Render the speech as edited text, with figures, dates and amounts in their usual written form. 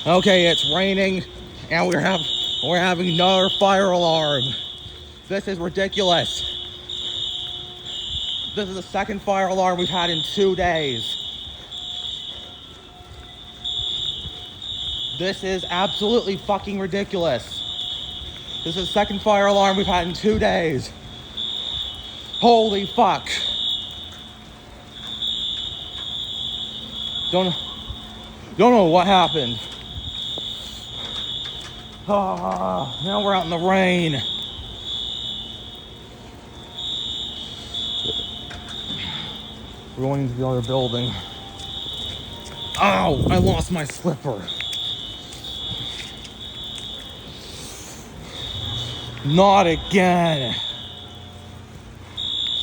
Okay, it's raining, and we're having another fire alarm. This is ridiculous. This is the second fire alarm we've had in 2 days. This is absolutely fucking ridiculous. This is the second fire alarm we've had in 2 days. Holy fuck. Don't know what happened. Now we're out in the rain. We're going into the other building. Ow! I lost my slipper. Not again.